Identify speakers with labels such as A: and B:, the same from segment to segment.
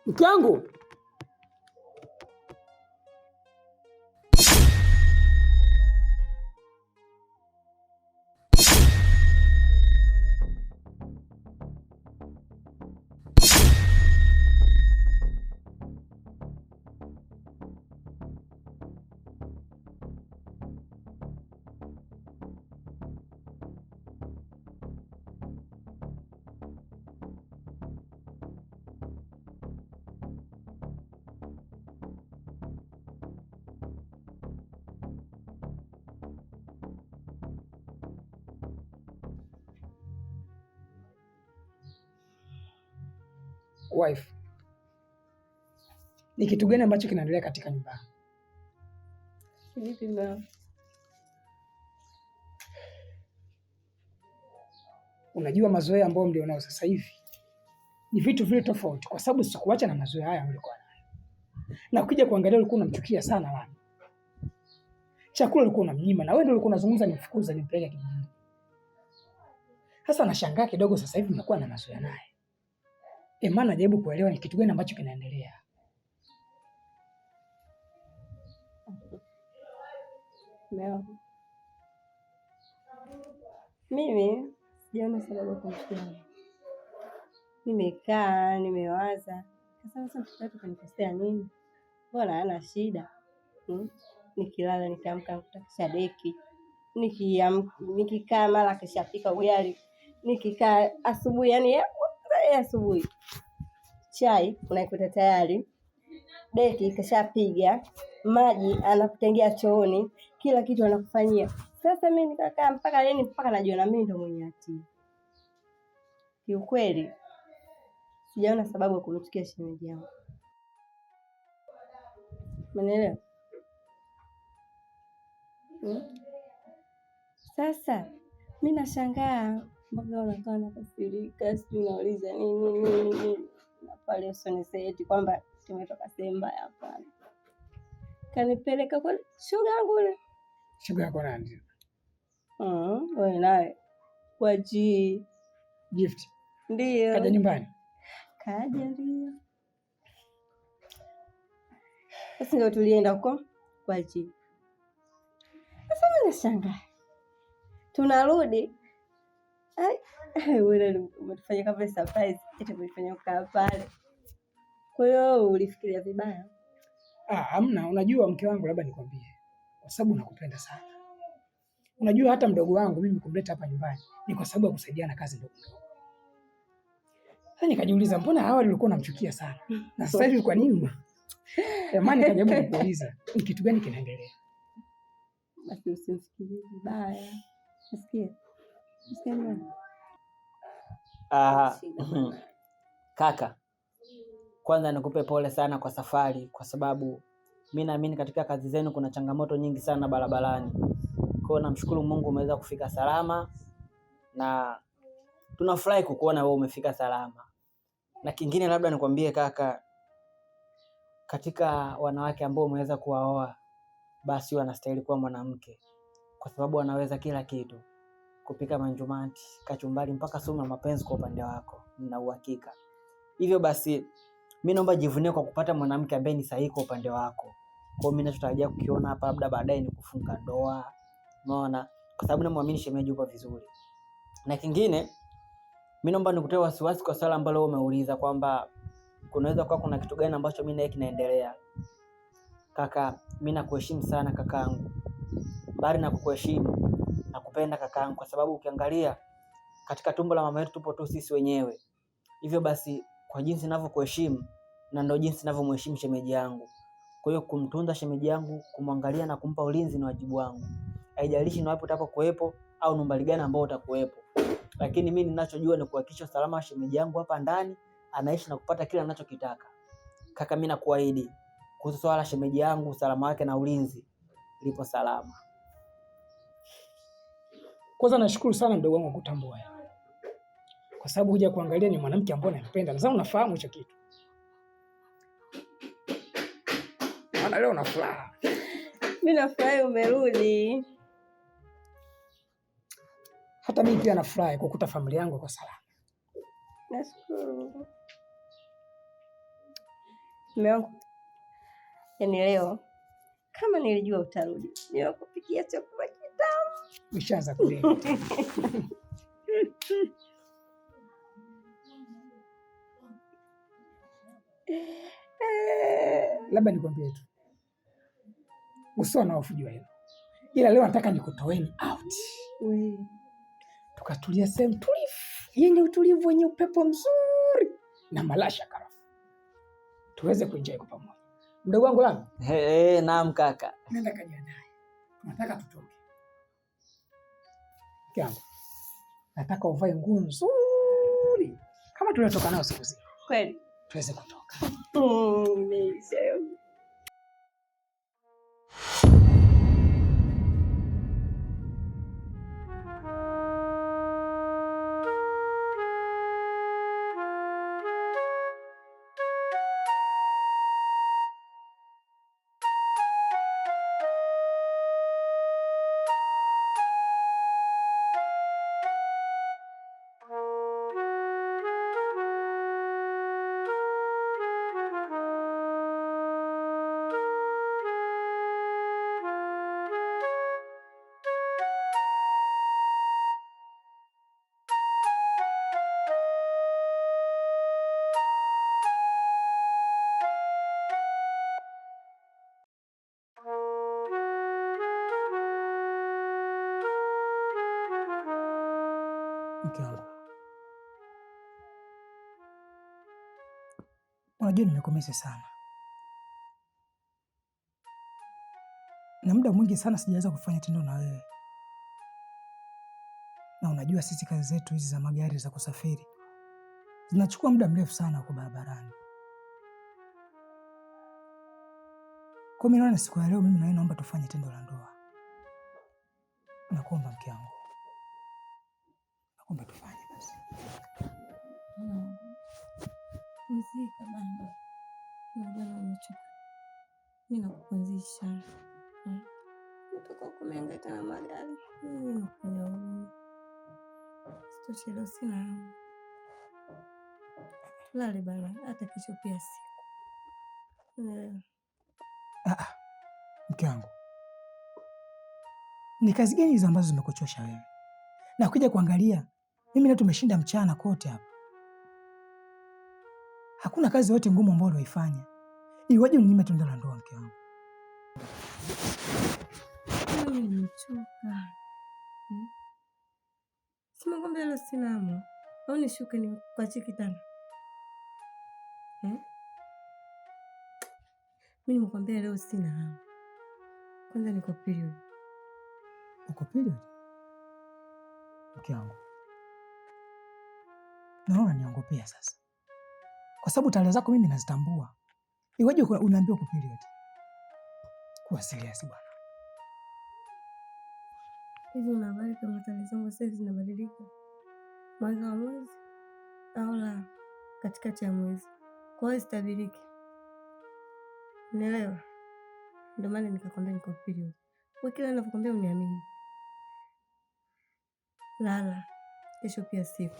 A: Mke wangu. Wife, ni kitu gani ambacho kinaendelea katika nyumba?
B: Vipi mama?
A: Unajua mazoea ambayo mlionao sasa hivi ni vitu vile tofauti, kwa sababu sikuacha na mazoea haya mlikuwa nayo. Na ukija kuangalia ulikuwa unamchukia sana Lami. Chakula ulikuwa unamnyima na wewe ndio ulikuwa unazungumza nimfukuza nimpeleke kijijini. Sasa nashangaa kidogo sasa hivi mnakuwa na mazoea naye. Maana najaribu kuelewa ni kitu gani ambacho kinaendelea.
B: Mama. Mimi sijaona sababu ya kumchukia. Nimekaa, nimewaza. Sasa mtoto kanikosea nini? Mbona hana shida? Nikilala nikiamka nakuta deki. Nikikaa mara kishapika ugali. Nikikaa asubuhi yani asubuhi. Chai unaikuta tayari. Deki kishapiga, maji anakutengea chooni, kila kitu anakufanyia. Sasa mimi nikakaa mpaka leni mpaka najiona mimi ndo mwenye hatia. Kiukweli sijaona sababu ya kumchukia shemeji yangu. Umeelewa? Sasa mimi nashangaa mbona unakaa unakasirika, sijui unauliza nini. Na pale usoniseti kwamba tumetoka sehemu mbaya hapa. Kanipeleka kwa shoga yangu yule.
A: Shoga yako nani?
B: Wewe nawe. Kwa
A: Gift.
B: Ndio.
A: Kaja nyumbani?
B: Kaja ndio. Sasa ndio tulienda huko kwa Sasa mimi nashangaa. Tunarudi. Wewe umetufanya kama surprise. Eti umefanya ukaa pale. Kwa hiyo ulifikiria vibaya?
A: Hamna, unajua mke wangu, labda nikwambie. Kwa sababu nakupenda sana. Unajua hata mdogo wangu mimi kumleta hapa nyumbani ni kwa sababu ya kusaidiana kazi ndogo ndogo. Sasa nikajiuliza mbona awali ulikuwa unamchukia sana? Na sasa hivi kwa nini? Jamani, kajaribu kuuliza ni kitu gani kinaendelea.
B: Basi usimfikirie vibaya. Nasikia. Nasikia nini?
C: Kaka, kwanza nikupe pole sana kwa safari, kwa sababu mimi naamini katika kazi zenu kuna changamoto nyingi sana barabarani. Kwa hiyo namshukuru Mungu umeweza kufika salama na tunafurahi kukuona wewe umefika salama. Na kingine labda nikwambie kaka, katika wanawake ambao umeweza kuwaoa, basi wanastahili kuwa mwanamke, kwa sababu wanaweza kila kitu. Kupika manjumati, kachumbari mpaka sumu na mapenzi kwa upande wako, nina uhakika. Hivyo basi mimi naomba jivunie kwa kupata mwanamke ambaye ni sahihi kwa upande wako. Kwa hiyo mimi ninachotarajia kukiona hapa labda baadaye ni kufunga ndoa. Unaona? Kwa sababu namwamini shemeji yupo vizuri. Na kingine mimi naomba nikutoe wasiwasi kwa swala ambalo wewe umeuliza kwamba kunaweza kuwa kuna kitu gani ambacho mimi naye kinaendelea. Kaka, mimi nakuheshimu sana kakaangu. Bali na kukuheshimu, nakupenda kakaangu, kwa sababu ukiangalia katika tumbo la mama yetu tupo tu sisi wenyewe. Hivyo basi kwa jinsi ninavyokuheshimu na ndio jinsi ninavyomheshimu shemeji yangu. Kwa hiyo kumtunza shemeji yangu, kumwangalia na kumpa ulinzi ni wajibu wangu. Haijalishi ni wapi utakokuepo au ni mbali gani ambao utakuepo. Lakini mimi ninachojua ni kuhakikisha salama wa shemeji yangu hapa ndani, anaishi na kupata kila anachokitaka. Kaka, mimi nakuahidi kuhusu swala shemeji yangu, usalama wake na ulinzi lipo salama.
A: Kwanza nashukuru sana mdogo wangu kutambua. Kwa sababu huja kuangalia ni mwanamke ambaye anapenda. Lazima unafahamu hicho kitu. Maana leo una furaha.
B: Mimi nafurahi umerudi.
A: Hata mimi pia nafurahi kukuta familia yangu kwa salama.
B: Nashukuru. Mume wangu, yaani leo kama nilijua utarudi, nimekupikia chakula kitamu.
A: Ushaanza kulia. Labda nikwambie tu, usiwe na hofu jua hilo, ila leo nataka nikutoeni out, tukatulia sehemu tulivu yenye utulivu, wenye upepo mzuri na malasha karafu, tuweze kuenjoy kwa pamoja. Mdogo wangu Lami.
C: Naam kaka.
A: Nenda kajiandae, tunataka tutoke. Kiangu, nataka uvae nguo nzuri kama tuliotoka nao siku zile.
B: Kweli?
A: Tuweze kutoka. Mke wangu, unajua nimekumisi sana na muda mwingi sana sijaweza kufanya tendo na wewe, na unajua sisi kazi zetu hizi za magari za kusafiri zinachukua muda mrefu sana huko barabarani. Kwa mimi naona siku ya leo mimi na wewe naomba tufanye tendo la ndoa. Nakuomba mke wangu, nakuomba tufanye basi.
B: Mzika bana. Unajua umechoka. Mimi nakupumzisha. Kutoka kumengaika na magari. Sitochelewa sina. Lale bana, hata kesho pia siku.
A: Mke wangu, ni kazi gani hizo ambazo zimekuchosha wewe? Na kuja kuangalia mimi na tumeshinda mchana kote hapa, hakuna kazi yote ngumu ambayo unaifanya. Iwaje uninyime tendo la ndoa mke wangu?
B: Mimi nimechoka. Sema kwamba leo sina hamu. Au nishuke nikuachie kitanda? Mimi nimekwambia leo sina hamu. Kwanza niko period.
A: Uko period? Mke wangu, naona niongopea sasa, kwa sababu tarehe zako mimi nazitambua. Iwaje unaambiwa uko period? Kuwa serious bwana.
B: Hivi unabali kama tarehe zangu sasa zinabadilika mwanzo wa mwezi au la katikati ya mwezi, kwa hiyo sitabiriki. Unaelewa? Ndio maana nikakwambia niko period. Wewe kila ninapokuambia uniamini. Lala, kesho pia siku.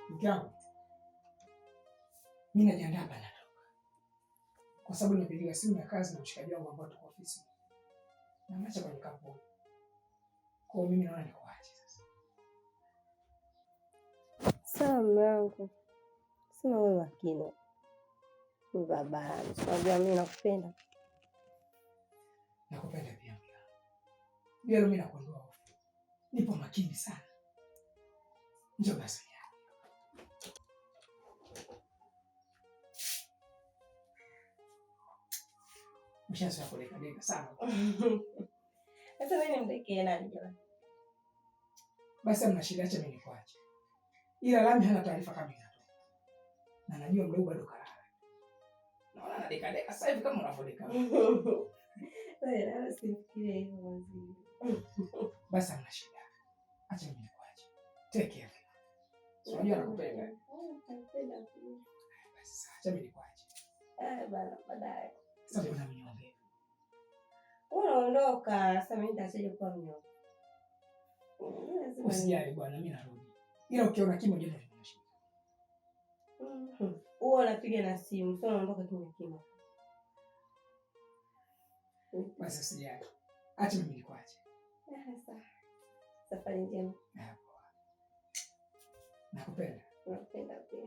A: Mke wangu, mimi najiandaa bana natoka, kwa sababu nimepiga simu ya kazi na mshikaji wangu ambao tuko ofisi na macha kwenye kampuni. Kwa hiyo mimi naona nikuache sasa.
B: Sawa mume wangu, sema wewe makini. Baba, unajua mimi nakupenda.
A: Nakupenda pia mke wangu. Leo mimi nakuondoa hofu. Nipo makini sana. Njoo basi. Mshaanza kuleka deka sana.
B: Sasa mimi nimdekee nani jamani?
A: Basi hamna shida, acha mimi nikuache. Ila Lami hana taarifa kama inatoka. Na najua mdogo bado kalala. Naona anadeka deka sasa hivi kama unavodeka.
B: Wewe na usifikirie hivyo mzee.
A: Basi hamna shida. Acha mimi nikuache. Take care. Unajua nakupenda.
B: Nakupenda pia.
A: Basi acha mimi nikuache.
B: Bana baadaye.
A: Sasa kuna mnyonge.
B: Unaondoka, sasa mimi nitasaje kwa mnyonge?
A: Usijali bwana, mimi narudi. Ila ukiona kimya ndio tunashika.
B: Huo unapiga na simu, sio unaondoka kimya kimya.
A: Basi usijali. Acha mimi nikuache.
B: Sawa. Safari njema.
A: Nakupenda.
B: Nakupenda pia.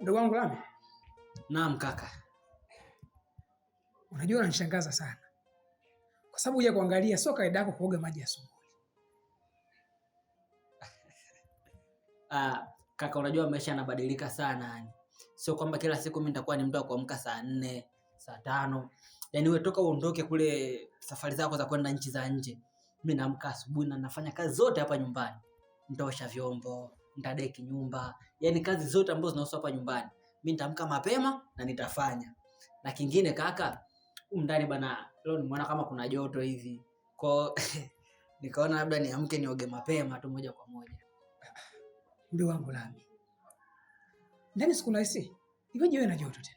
A: Ndugu wangu Lami.
C: Naam kaka.
A: Unajua unanishangaza sana. Kwa sababu huja kuangalia sio kaida yako kuoga maji asubuhi.
C: Kaka, unajua maisha yanabadilika sana yani. Sio kwamba kila siku mimi nitakuwa ni mtu wa kuamka saa 4, saa 5. Yaani wewe toka uondoke kule safari zako za kwenda nchi za nje. Mimi naamka asubuhi na nafanya kazi zote hapa nyumbani. Nitaosha vyombo, nitadeki nyumba. Yaani kazi zote ambazo zinahusu hapa nyumbani. Mimi nitaamka mapema na nitafanya. Na kingine kaka, ndani bana leo nimeona kama kuna joto hivi. Kwa nikaona labda niamke nioge mapema tu moja kwa moja.
A: Ndio wangu Lami. Ndani siku naisi. Iweje wewe na joto tena?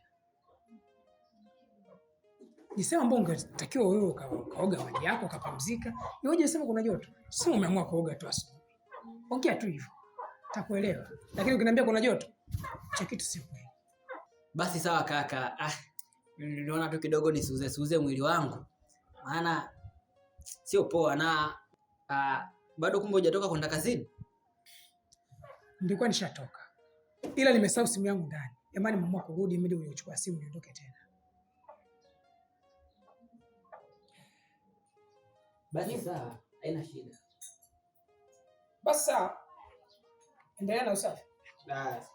A: Ni sema mbona ungetakiwa wewe ukaoga maji yako ukapumzika. Iweje sema kuna joto? Sio umeamua kuoga tu asubuhi. Ongea tu hivyo. Takuelewa. Lakini ukiniambia kuna joto, cha kitu si kweli.
C: Basi sawa kaka. Niliona tu kidogo nisuze mwili wangu. Maana sio poa na bado kumbe hujatoka kwenda kazini?
A: Nilikuwa nishatoka. Ila nimesahau simu yangu ndani. Jamani, mama kurudi mimi ndio uchukua simu niondoke tena.
C: Basi sawa, haina shida.
A: Basi sawa. Endelea na usafi.
C: Basi.